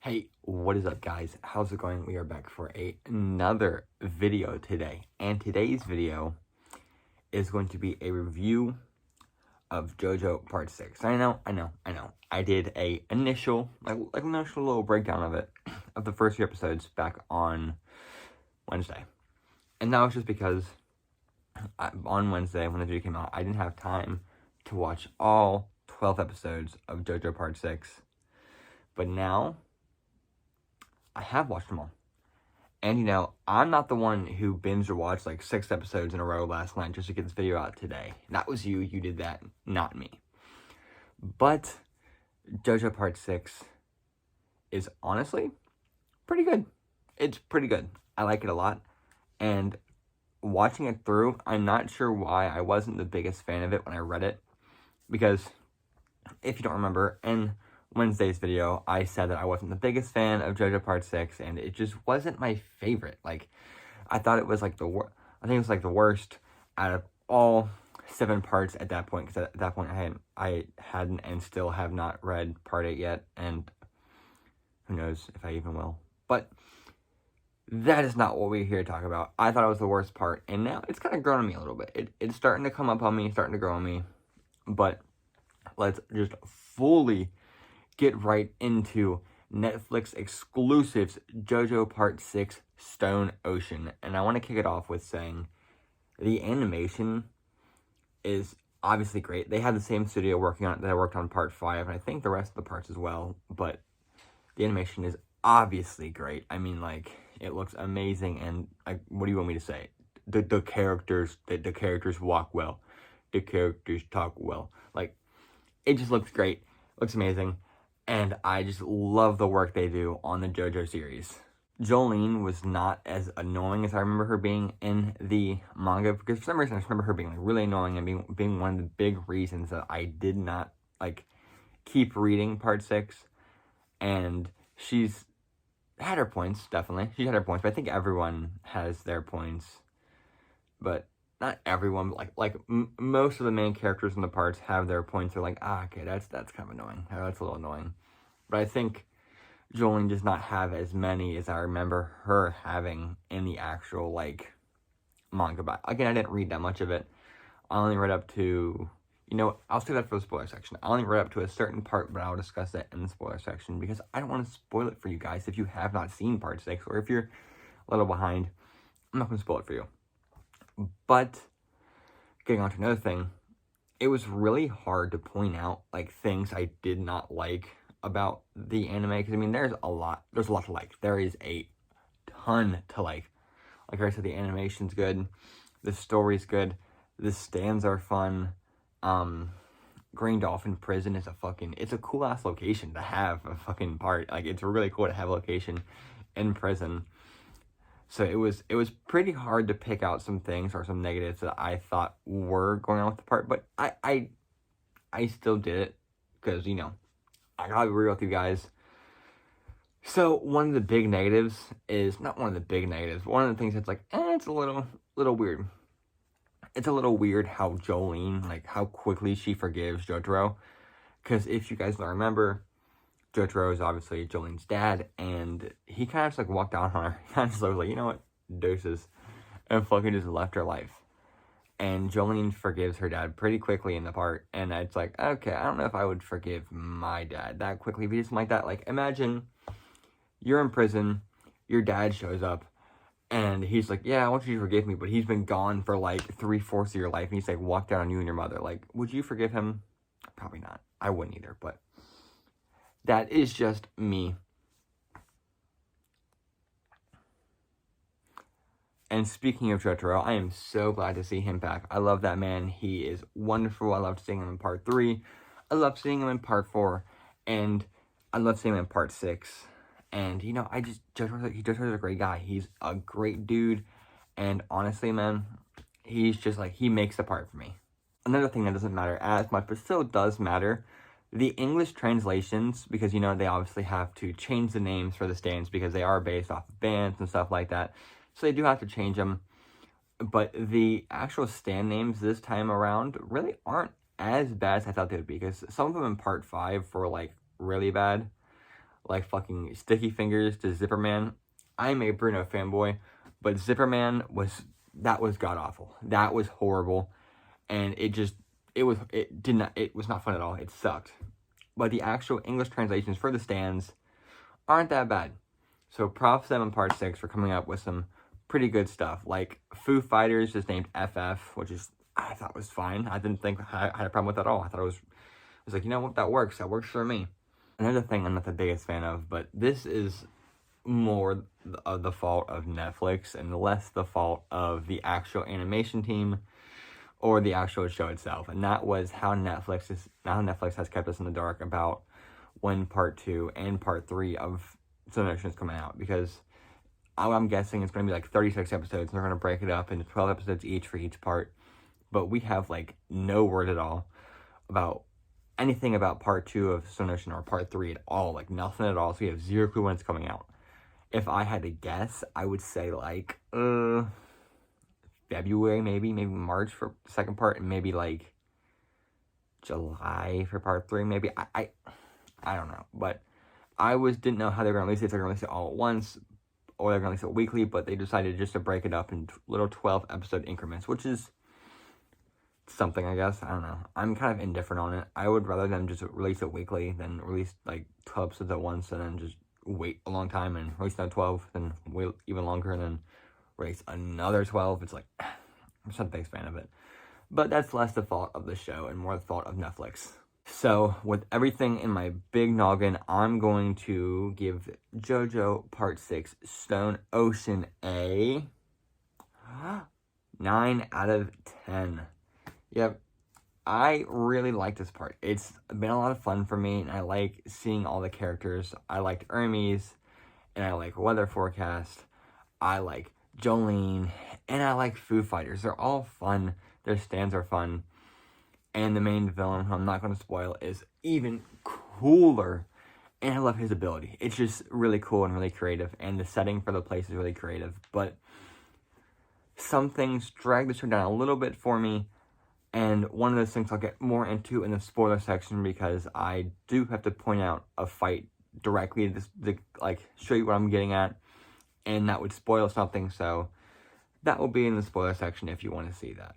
Hey, what is up, guys? How's it going? We are back for another video today, and today's video is going to be a review of Jojo Part 6. I know. I did a initial little breakdown of it, of the first few episodes back on Wednesday. And that was just because on Wednesday, when the video came out, I didn't have time to watch all 12 episodes of Jojo Part 6. But now I have watched them all. And, I'm not the one who binge or watched like 6 episodes in a row last night just to get this video out today. That was you. You did that, not me. But Jojo Part 6 is honestly pretty good. It's pretty good. I like it a lot. And watching it through, I'm not sure why I wasn't the biggest fan of it when I read it. Because if you don't remember, in Wednesday's video, I said that I wasn't the biggest fan of Jojo Part 6, and it just wasn't my favorite. Like, I thought it was like I think it was like the worst out of all 7 parts at that point, because at that point I hadn't and still have not read Part 8 yet, and who knows if I even will. But that is not what we're here to talk about. I thought it was the worst part, and now it's kind of grown on me a little bit. It's starting to come up on me, starting to grow on me, but let's just fully get right into Netflix exclusives Jojo Part 6 Stone Ocean. And I want to kick it off with saying the animation is obviously great. They had the same studio working on it that I worked on Part 5, and I think the rest of the parts as well, but the animation is obviously great. I mean, like, it looks amazing, and what do you want me to say? The characters walk well. The characters talk well. Like, it just looks great. Looks amazing. And I just love the work they do on the JoJo series. Jolene was not as annoying as I remember her being in the manga, because for some reason I just remember her being like really annoying and being one of the big reasons that I did not keep reading Part 6. And she's had her points, definitely. She had her points, but I think everyone has their points. But not everyone, but most of the main characters in the parts have their points. They're like, okay, that's kind of annoying. That's a little annoying. But I think Jolene does not have as many as I remember her having in the actual, manga. But again, I didn't read that much of it. I only read up to, I'll save that for the spoiler section. I only read up to a certain part, but I'll discuss that in the spoiler section because I don't want to spoil it for you guys if you have not seen Part 6, or if you're a little behind. I'm not going to spoil it for you. But getting on to another thing, it was really hard to point out things I did not like about the anime, because I mean there's a lot to like. There is a ton to like. Like I said, the animation's good, the story's good, the stands are fun. Green Dolphin Prison is it's a cool ass location to have a fucking part. It's really cool to have a location in prison. So it was pretty hard to pick out some things or some negatives that I thought were going on with the part, but I still did it because, I gotta be real with you guys. So one of the big negatives is, not one of the big negatives, but one of the things that's it's a little weird. It's a little weird how Jolene, how quickly she forgives Jotaro, because if you guys don't remember, Jotaro is obviously Jolene's dad, and he kind of just walked out on her. He kind of just was like, you know what, doses, and fucking just left her life. And Jolene forgives her dad pretty quickly in the part, and it's okay, I don't know if I would forgive my dad that quickly, but something like that. Imagine you're in prison, your dad shows up, and he's like, yeah, I want you to forgive me, but he's been gone for 3/4 of your life, and he's walked out on you and your mother. Would you forgive him? Probably not. I wouldn't either, but that is just me. And speaking of Jotaro, I am so glad to see him back. I love that man. He is wonderful. I loved seeing him in Part 3. I loved seeing him in Part 4. And I love seeing him in Part 6. And, Jotaro's a great guy. He's a great dude. And honestly, man, he's just he makes the part for me. Another thing that doesn't matter as much, but still does matter, the English translations, because, they obviously have to change the names for the stands because they are based off of bands and stuff like that. So they do have to change them. But the actual stand names this time around really aren't as bad as I thought they would be, because some of them in Part 5 were, really bad. like fucking Sticky Fingers to Zipperman. I'm a Bruno fanboy, but Zipperman was god-awful. That was horrible, and it was not fun at all. It sucked. But the actual English translations for the stands aren't that bad. So props to them in part 6 for coming up with some pretty good stuff. Like Foo Fighters is named FF, which is, I thought was fine. I didn't think I had a problem with that at all. I thought it was like, you know what, that works for me. Another thing I'm not the biggest fan of, but this is more of the fault of Netflix and less the fault of the actual animation team or the actual show itself. And that was how Netflix has kept us in the dark about when part 2 and part 3 of Slow Motion is coming out, because I'm guessing it's going to be like 36 episodes, and they're going to break it up into 12 episodes each for each part. But we have like no word at all about anything about part 2 of Slow Motion or part 3 at all, like nothing at all. So we have zero clue when it's coming out. If I had to guess, I would say like February, maybe March for the second part, and maybe like July for part 3, maybe. I don't know, but I didn't know how they were going to release it. If they're going to release it all at once, or they're going to release it weekly, but they decided just to break it up in little 12-episode increments, which is something, I guess. I don't know. I'm kind of indifferent on it. I would rather them just release it weekly than release like 12 episodes at once and then just wait a long time and release another 12, then wait even longer and then release another 12. It's like, I'm just not a big fan of it. But that's less the fault of the show and more the fault of Netflix. So, with everything in my big noggin, I'm going to give JoJo Part 6 Stone Ocean a 9 out of 10. Yep, I really like this part. It's been a lot of fun for me, and I like seeing all the characters. I liked Hermes, and I like Weather Forecast. I like Jolene, and I like Foo Fighters. They're all fun. Their stands are fun. And the main villain, who I'm not going to spoil, is even cooler. And I love his ability. It's just really cool and really creative. And the setting for the place is really creative. But some things drag the show down a little bit for me. And one of those things I'll get more into in the spoiler section, because I do have to point out a fight directly to like show you what I'm getting at. And that would spoil something. So that will be in the spoiler section if you want to see that.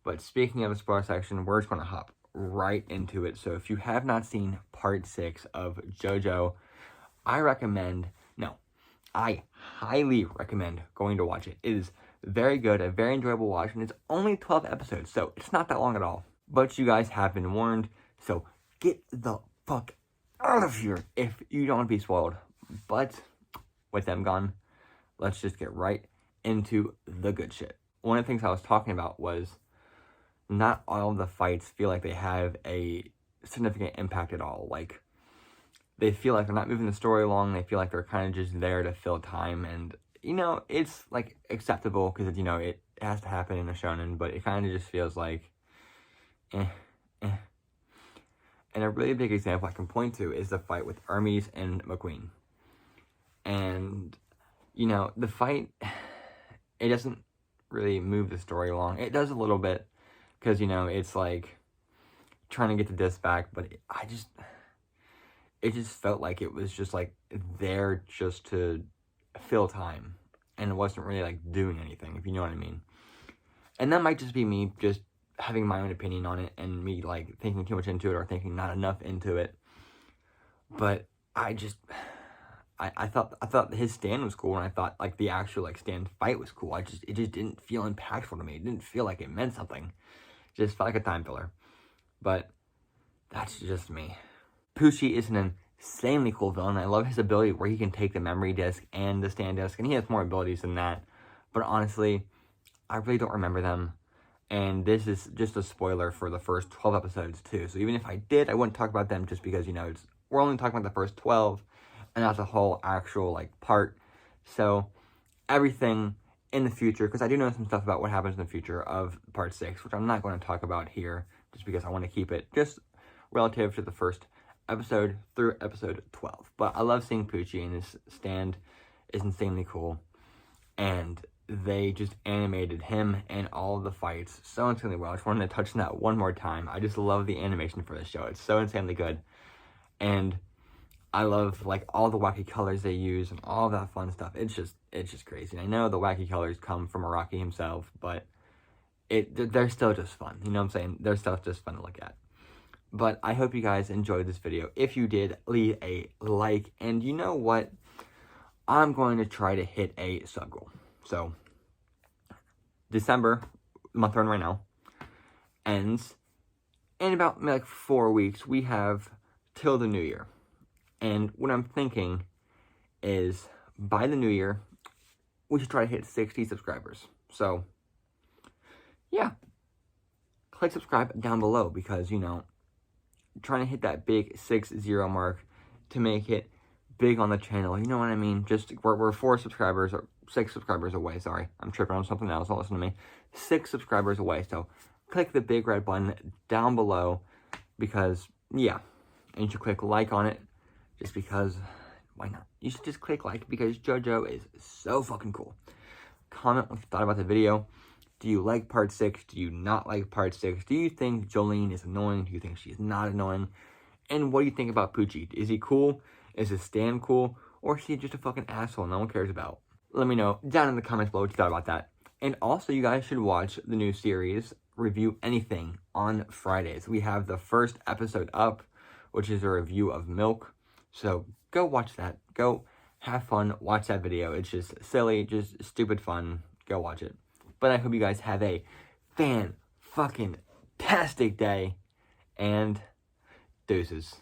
But speaking of the spoiler section, we're just going to hop right into it. So if you have not seen part 6 of JoJo, I highly recommend going to watch it. It is very good, a very enjoyable watch, and it's only 12 episodes, so it's not that long at all. But you guys have been warned, so get the fuck out of here if you don't want to be spoiled. But with them gone, let's just get right into the good shit. One of the things I was talking about was not all of the fights feel like they have a significant impact at all. Like, they feel like they're not moving the story along. They feel like they're kind of just there to fill time. And, you know, it's, like, acceptable because, you know, it has to happen in a shonen. But it kind of just feels like, And a really big example I can point to is the fight with Hermes and McQueen. And, you know, the fight, it doesn't really move the story along. It does a little bit. Because, you know, it's like trying to get the disc back, but it just felt like it was just like there just to fill time. And it wasn't really like doing anything, if you know what I mean. And that might just be me just having my own opinion on it and me like thinking too much into it or thinking not enough into it. But I thought his stand was cool, and I thought like the actual like stand fight was cool. It just didn't feel impactful to me. It didn't feel like it meant something. Just felt like a time filler. But that's just me. Pucci is an insanely cool villain. I love his ability where he can take the memory disc and the stand disc, and he has more abilities than that. But honestly, I really don't remember them. And this is just a spoiler for the first 12 episodes too. So even if I did, I wouldn't talk about them just because, you know, we're only talking about the first 12, and that's a whole actual like part. So everything in the future, because I do know some stuff about what happens in the future of part 6, which I'm not going to talk about here, just because I want to keep it just relative to the first episode through episode 12. But I love seeing Pucci, and his stand is insanely cool. And they just animated him and all of the fights so insanely well. I just wanted to touch on that one more time. I just love the animation for this show. It's so insanely good. And I love like all the wacky colors they use and all that fun stuff. It's just crazy. And I know the wacky colors come from Araki himself, but they're still just fun. You know what I'm saying? They're still just fun to look at. But I hope you guys enjoyed this video. If you did, leave a like. And you know what? I'm going to try to hit a sub goal. So, December, the month we're in right now, ends. In about like 4 weeks, we have till the new year. And what I'm thinking is, by the new year, we should try to hit 60 subscribers. So, yeah. Click subscribe down below because, you know, trying to hit that big 60 mark to make it big on the channel. You know what I mean? Just, we're 4 subscribers, or 6 subscribers away. Sorry, I'm tripping on something else. Don't listen to me. 6 subscribers away. So, click the big red button down below because, yeah. And you should click like on it. Just because, why not? You should just click like because Jojo is so fucking cool. Comment what you thought about the video. Do you like part 6? Do you not like part 6? Do you think Jolene is annoying? Do you think she's not annoying? And what do you think about Poochie? Is he cool? Is his stand cool? Or is he just a fucking asshole no one cares about? Let me know down in the comments below what you thought about that. And also, you guys should watch the new series, Review Anything, on Fridays. We have the first episode up, which is a review of Milk. So, go watch that. Go have fun. Watch that video. It's just silly, just stupid fun. Go watch it. But I hope you guys have a fan-fucking-tastic day. And deuces.